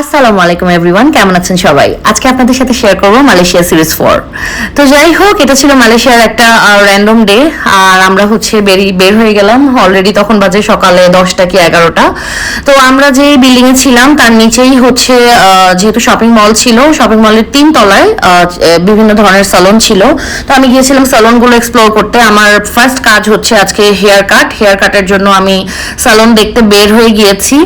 আসসালামু আলাইকুম এভরিওয়ান, কেমন আছেন সবাই? আজকে আপনাদের সাথে শেয়ার করব মালয়েশিয়া সিরিজ 4। তো যাই হোক, এটা ছিল মালয়েশিয়ার একটা র্যান্ডম ডে, আর আমরা হচ্ছে বের হয়ে গেলাম। অলরেডি তখন বাজে সকালে 10টা কি 11টা। তো আমরা যে বিল্ডিং এ ছিলাম তার নিচেই হচ্ছে যেহেতু শপিং মল ছিল, শপিং মলের 3 তলায় বিভিন্ন ধরনের সালন ছিল। তো আমি গিয়েছিলাম সালনগুলো এক্সপ্লোর করতে। আমার ফার্স্ট কাজ হচ্ছে আজকে হেয়ার কাটের জন্য আমি সালন দেখতে বের হয়ে গিয়েছি।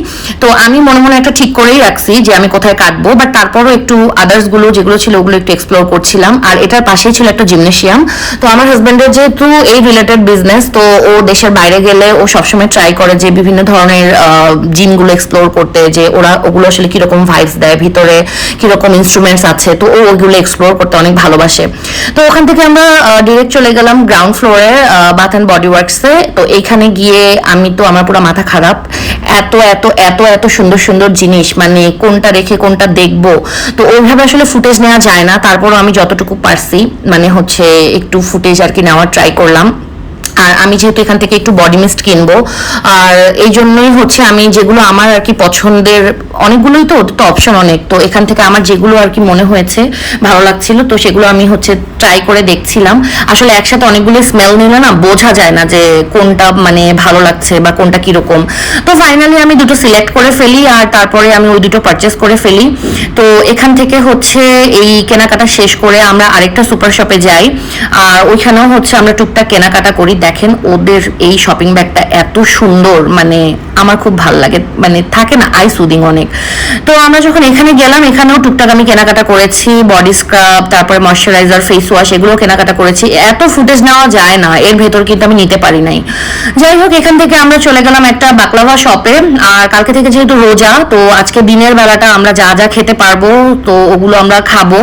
তো আমি মনে মনে একটা ঠিক করেই রাখছি যে আমি কোথায় কাটবো, বাট তারপরও একটু আদার্স গুলো যেগুলো ছিল ওগুলো একটু এক্সপ্লোর করছিলাম। আর এটার পাশেই ছিল একটা জিমনেশিয়াম। তো আমার হাজবেন্ডের যেহেতু এই রিলেটেড বিজনেস, তো ও দেশের বাইরে গেলে ও সবসময় ট্রাই করে যে বিভিন্ন ধরনের জিমগুলো এক্সপ্লোর করতে, যে ওগুলো আসলে কিরকম ভাইবস দেয়, ভিতরে কিরকম ইনস্ট্রুমেন্টস আছে, তো ও ওইগুলো এক্সপ্লোর করতে অনেক ভালোবাসে। তো ওখান থেকে আমরা ডিরেক্ট চলে গেলাম গ্রাউন্ড ফ্লোরে বাথ অ্যান্ড বডি ওয়ার্কসে। তো এইখানে গিয়ে আমার পুরো মাথা খারাপ। এত এত এত এত সুন্দর সুন্দর জিনিস, মানে কোনটা রেখে কোনটা দেখবো। তো ওইভাবে আসলে ফুটেজ নেওয়া যায় না, তারপরও আমি যতটুকু পারছি মানে হচ্ছে একটু ফুটেজ আর কি নেওয়ার ট্রাই করলাম। আর আমি যেহেতু এখান থেকে একটু বডি মিস্ট কিনবো, আর এই জন্যই হচ্ছে আমি যেগুলো আমার আর কি পছন্দের, অনেকগুলোই তো অপশন অনেক, তো এখান থেকে আমার যেগুলো আর কি মনে হয়েছে ভালো লাগছিল, তো সেগুলো আমি হচ্ছে ট্রাই করে দেখছিলাম। আসলে একসাথে অনেকগুলো স্মেল নিলে না বোঝা যায় না যে কোনটা মানে ভালো লাগছে বা কোনটা কিরকম। তো ফাইনালি আমি দুটো সিলেক্ট করে ফেলি, আর তারপরে আমি ওই দুটো পারচেস করে ফেলি। তো এখান থেকে হচ্ছে এই কেনাকাটা শেষ করে আমরা আরেকটা সুপার শপে যাই, আর ওইখানেও হচ্ছে আমরা টুকটাক কেনাকাটা করি। দেখেন ওদের এই শপিং ব্যাগটা এত সুন্দর, মানে আমার খুব ভালো লাগে, মানে থাকে না আই সুদিং অনেক। তো আমরা যখন এখানে গেলাম, এখানেও টুকটাক আমি কেনাকাটা করেছি, বডি স্ক্রাব, তারপরে ময়শ্চারাইজার, ফেস ওয়াশ, এগুলো কেনাকাটা করেছি। এত ফুটেজ নেওয়া যায় না এর ভেতর, কিন্তু আমি নিতে পারি নাই। যাই হোক, এখান থেকে আমরা চলে গেলাম একটা বাকলাভা শপে। আর কালকে থেকে যেহেতু রোজা, তো আজকে দিনের বেলাটা আমরা যা যা খেতে পারবো তো ওগুলো আমরা খাবো।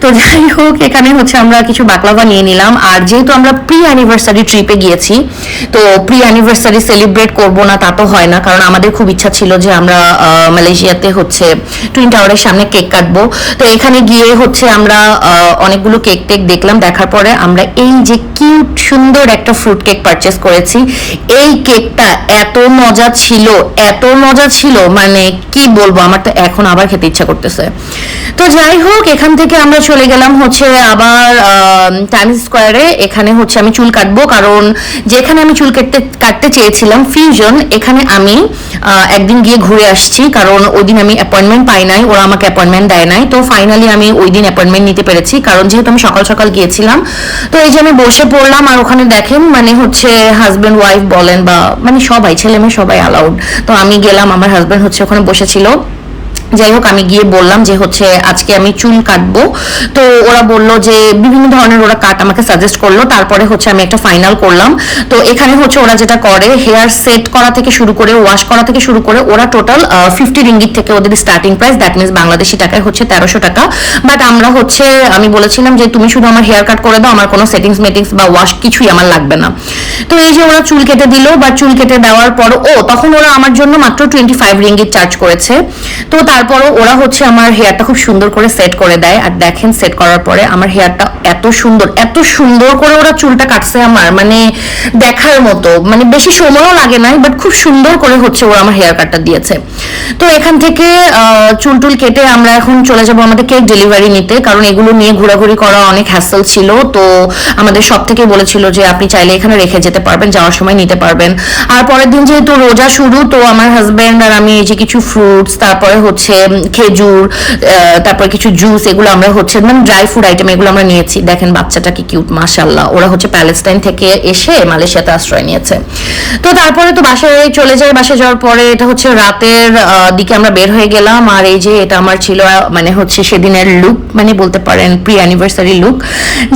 তো যাই হোক, এখানে হচ্ছে আমরা কিছু বাকলাভা নিয়ে নিলাম। আর যেহেতু আমরা প্রি অ্যানিভার্সারি ট্রিপে গিয়েছি, তো প্রি অ্যানিভার্সারি সেলিব্রেট করবো না তা তো হয় না, কারণ আমাদের খুব ইচ্ছা ছিল যে আমরা মালয়েশিয়াতে হচ্ছে টুইন টাওয়ারের সামনে কেক কাটবো। তো এখানে গিয়ে হচ্ছে আমরা অনেকগুলো কেক টেক দেখলাম। দেখার পরে আমরা এই যে কিউট সুন্দর একটা ফ্রুট কেক পারচেস করেছি। এই কেকটা এত মজা ছিল, এত মজা ছিল, মানে কি বলবো, আমার তো এখন আবার খেতে ইচ্ছা করতেছে। তো যাই হোক, এখান থেকে আমরা চলে গেলাম হচ্ছে আবার টাইমস স্কোয়ারে। এখানে হচ্ছে আমি চুল কাটবো, কারণ যেখানে আমি চুল কাটতে চেয়েছিলাম ফিউশন, এখানে আমি একদিন গিয়ে ঘুরে আসছি, কারণ ওই দিন আমি অ্যাপয়েন্টমেন্ট পাই নাই, ওরা আমাকে অ্যাপয়েন্টমেন্ট দেয় নাই। তো ফাইনালি আমি ওই দিন অ্যাপয়েন্টমেন্ট নিতে পেরেছি, কারণ যেহেতু আমি সকাল সকাল গিয়েছিলাম। তো এই যে আমি বসে পড়লাম, আর ওখানে দেখেন মানে হচ্ছে হাজব্যান্ড ওয়াইফ বলেন বা মানে সবাই, ছেলে মেয়ে সবাই অ্যালাউড। তো আমি গেলাম, আমার হাজব্যান্ড হচ্ছে ওখানে বসেছিল। যাই হোক, আমি গিয়ে বললাম যে হচ্ছে আজকে আমি চুল কাটবো। তো ওরা বললো যে বিভিন্ন ধরনের ওরা কাট আমাকে সাজেস্ট করলো, তারপরে হচ্ছে আমি একটা ফাইনাল করলাম। তো এখানে হচ্ছে ওরা যেটা করে, হেয়ার সেট করা থেকে শুরু করে ওয়াশ করা থেকে শুরু করে ওরা টোটাল 50 রিঙ্গিত থেকে ওদের starting price, that means Bangladeshi টাকায় হচ্ছে 1300 টাকা। বাট আমরা হচ্ছে আমি বলেছিলাম যে তুমি শুধু আমার হেয়ার কাট করে দাও, আমার কোনো সেটিংস মেটিংস বা ওয়াশ কিছুই আমার লাগবে না। তো এই যে ওরা চুল কেটে দিল, বা চুল কেটে দেওয়ার পর তখন ওরা আমার জন্য মাত্র 25 রিঙ্গিত চার্জ করেছে। তো তারপরও ওরা হচ্ছে আমার হেয়ারটা খুব সুন্দর করে সেট করে দেয়। আর দেখেন, সেট করার পরে আমার হেয়ারটা এত সুন্দর, এত সুন্দর করে ওরা চুলটা কাটছে আমার, মানে দেখার মতো, মানে বেশি সময়ও লাগে নাই, বাট খুব সুন্দর করে হচ্ছে ওরা আমার হেয়ার কাটটা দিয়েছে। তো এখান থেকে চুল টুল কেটে আমরা এখন চলে যাবো আমাদের কেক ডেলিভারি নিতে, কারণ এগুলো নিয়ে ঘোরাঘুরি করা অনেক হ্যাসেল ছিল। তো আমাদের সব থেকে বলেছিল যে আপনি চাইলে এখানে রেখে যেতে পারবেন, যাওয়ার সময় নিতে পারবেন। আর পরের দিন যেহেতু রোজা শুরু, তো আমার হাজবেন্ড আর আমি এই যে কিছু ফ্রুটস, তারপরে হচ্ছে খেজুর, তারপরে কিছু জুস, এগুলো আমরা হচ্ছে মানে ড্রাই ফুড আইটেম এগুলো আমরা নিয়েছি। দেখেন বাচ্চাটা কি কিউট, মাশাআল্লাহ। ওরা হচ্ছে প্যালেস্টাইন থেকে এসে মালয়েশিয়াতে আশ্রয় নিয়েছে। তো তারপরে তো বাসায় চলে যাই। বাসায় যাওয়ার পরে এটা হচ্ছে রাতের দিকে আমরা বের হয়ে গেলাম। আর এই যে এটা আমার ছিল মানে হচ্ছে সেদিনের লুক, মানে বলতে পারেন প্রি অ্যানিভার্সারি লুক।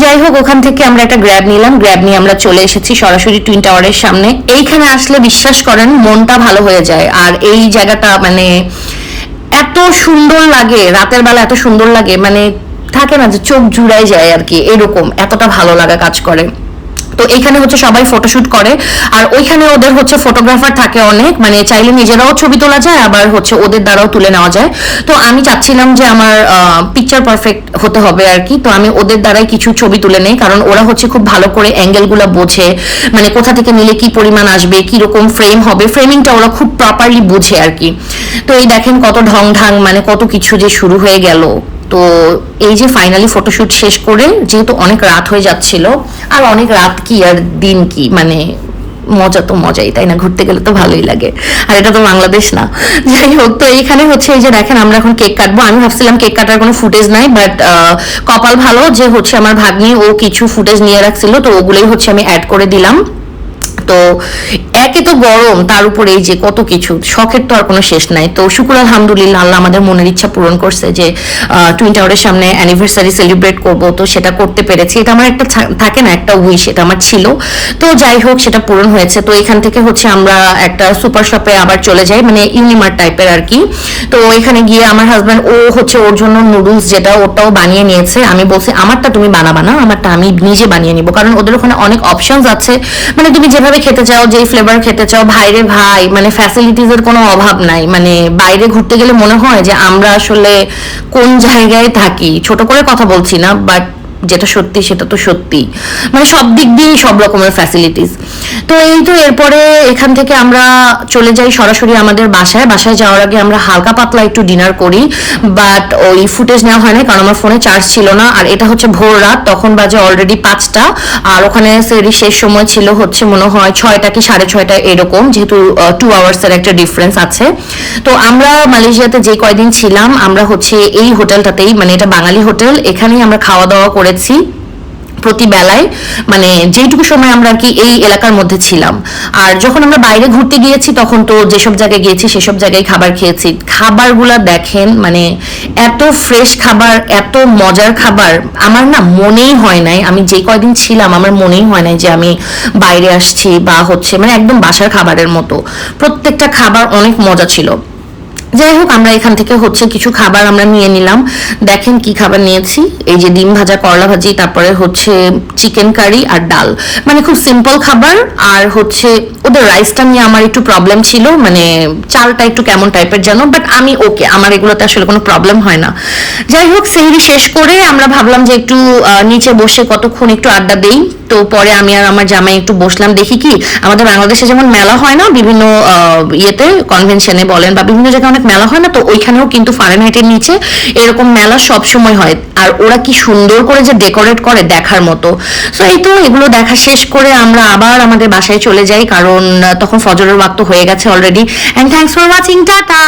যাই হোক, ওখান থেকে আমরা একটা গ্র্যাব নিলাম, গ্র্যাব নিয়ে আমরা চলে এসেছি সরাসরি টুইন টাওয়ারের সামনে। এইখানে আসলে বিশ্বাস করেন মনটা ভালো হয়ে যায়। আর এই জায়গাটা মানে এত সুন্দর লাগে, রাতের বেলা এত সুন্দর লাগে, মানে থাকে না যে চোখ জুড়াই যায় আর কি, এরকম এতটা ভালো লাগা কাজ করে। তো এখানে হচ্ছে সবাই ফটোশুট করে, আর ওইখানে ওদের হচ্ছে ফটোগ্রাফার থাকে অনেক, মানে চাইলে নিজেরাও ছবি তোলা যায়, আবার হচ্ছে ওদের দ্বারাও তুলে নেওয়া যায়। তো আমি চাচ্ছিলাম যে আমার পিকচার পারফেক্ট হতে হবে আর কি, তো আমি ওদের দ্বারাই কিছু ছবি তুলে নেই, কারণ ওরা হচ্ছে খুব ভালো করে অ্যাঙ্গেলগুলো বোঝে, মানে কোথা থেকে নিলে কি পরিমাণ আসবে, কিরকম ফ্রেম হবে, ফ্রেমিংটা ওরা খুব প্রপারলি বুঝে আর কি। তো এই দেখেন কত ঢং ঢাং, মানে কত কিছু যে শুরু হয়ে গেল। তো এই যে ফাইনালি ফটোশুট শেষ করে, যেহেতু অনেক রাত হয়ে যাচ্ছিল, আর অনেক রাত কি আর দিন কি, মানে মজা তো মজাই, তাই না? ঘুরতে গেলে তো ভালোই লাগে, আর এটা তো বাংলাদেশ না। যাই হোক, তো এখানে হচ্ছে এই যে দেখেন আমরা এখন কেক কাটবো। আমি ভাবছিলাম কেক কাটার কোনো ফুটেজ নাই, বাট কপাল ভালো যে হচ্ছে আমার ভাগ্নি ও কিছু ফুটেজ নিয়ে রাখছিল, তো ওগুলোই হচ্ছে আমি অ্যাড করে দিলাম। তো একে তো গরম, তার উপরে এই যে কত কিছু, শখের তো আর কোনো শেষ নাই। তো শুকুর আলহামদুলিল্লাহ, আল্লাহ আমাদের মনের ইচ্ছা পূরণ করছে যে টুইন টাওয়ারের সামনে অ্যানিভার্সারি সেলিব্রেট করব, তো সেটা করতে পেরেছি। এটা আমার একটা থাকে না, একটা উইশ, এটা আমার ছিল। তো যাই হোক, সেটা পূরণ হয়েছে। তো এখান থেকে হচ্ছে আমরা একটা সুপার শপে আবার চলে যাই, মানে ইউনিমার্ট টাইপের আর কি। তো এখানে গিয়ে আমার হাজব্যান্ড ও হচ্ছে ওর জন্য নুডলস যেটা, ওটাও বানিয়ে নিয়েছে। আমি বলছি আমারটা তুমি বানাবা না, আমারটা আমি নিজে বানিয়ে নিব, কারণ ওদের ওখানে অনেক অপশনস আছে, মানে তুমি যেভাবে খেতে চাও, যেই ফ্লেভার খেতে চাও, ভাইরে ভাই, মানে ফ্যাসিলিটিস এর কোনো অভাব নাই। মানে বাইরে ঘুরতে গেলে মনে হয় যে আমরা আসলে কোন জায়গায় থাকি। ছোট করে কথা বলছি না, বাট যেটা সত্যি সেটা তো সত্যি, মানে সব দিক দিয়ে সব রকমের ফ্যাসিলিটিস। তো এই তো এরপরে এখান থেকে আমরা চলে যাই সরাসরি আমাদের বাসায়। বাসায় যাওয়ার আগে আমরা হালকা পাতলা একটু ডিনার করি, বাট ওই ফুটেজ নেওয়া হয় না, কারণ আমার ফোনে চার্জ ছিল না। আর এটা হচ্ছে ভোর রাত, তখন বাজে অলরেডি 5টা, আর ওখানে সেরি শেষ সময় ছিল হচ্ছে মনে হয় 6টা কি 6:30 এরকম, যেহেতু 2 আওয়ার্সের একটা ডিফারেন্স আছে। তো আমরা মালয়েশিয়াতে যে কয়দিন ছিলাম, আমরা হচ্ছে এই হোটেলটাতেই, মানে এটা বাঙালি হোটেল, এখানেই আমরা খাওয়া দাওয়া করেছি প্রতি বেলায়, মানে যেইটুকু সময় আমরা আর কি এই এলাকার মধ্যে ছিলাম। আর যখন আমরা বাইরে ঘুরতে গিয়েছি, তখন তো যেসব জায়গায় গিয়েছি সেসব জায়গায় খাবার খেয়েছি। খাবারগুলা দেখেন, মানে এত ফ্রেশ খাবার, এত মজার খাবার, আমার না মনেই হয় নাই, আমি যে কয়দিন ছিলাম আমার মনেই হয় নাই যে আমি বাইরে আসছি, বা হচ্ছে মানে একদম বাসার খাবারের মতো। প্রত্যেকটা খাবার অনেক মজা ছিল। যাই হোক, আমরা এখান থেকে হচ্ছে কিছু খাবার আমরা নিয়ে নিলাম। দেখেন কি খাবার নিয়েছি, এই যে ডিম ভাজা, করলা ভাজি, তারপরে হচ্ছে চিকেন কারি আর ডাল, মানে খুব সিম্পল খাবার। আর হচ্ছে ওদের রাইসটা নিয়ে আমার একটু প্রবলেম ছিল, মানে চালটা একটু কেমন টাইপের যেন, বাট আমি ওকে, আমার এগুলোতে আসলে কোনো প্রবলেম হয় না। যাই হোক, সেহরি শেষ করে আমরা ভাবলাম যে একটু নিচে বসে কতক্ষণ একটু আড্ডা দেই। তো পরে আমি আর আমার জামাই একটু বসলাম, দেখি কি আমাদের বাংলাদেশে যেমন মেলা হয় না বিভিন্ন ইয়েতে, কনভেনশনে বলেন বা বিভিন্ন জায়গায় অনেক মেলা হয় না, তো ওইখানেও কিন্তু ফারেনহাইটের নিচে এরকম মেলা সব সময় হয়। আর ওরা কি সুন্দর করে যে ডেকোরেট করে, দেখার মতো। সো এই তো এগুলো দেখা শেষ করে আমরা আবার আমাদের বাসায় চলে যাই, কারণ তখন ফজরের ওয়াক্ত হয়ে গেছে already. And thanks for watching, tata.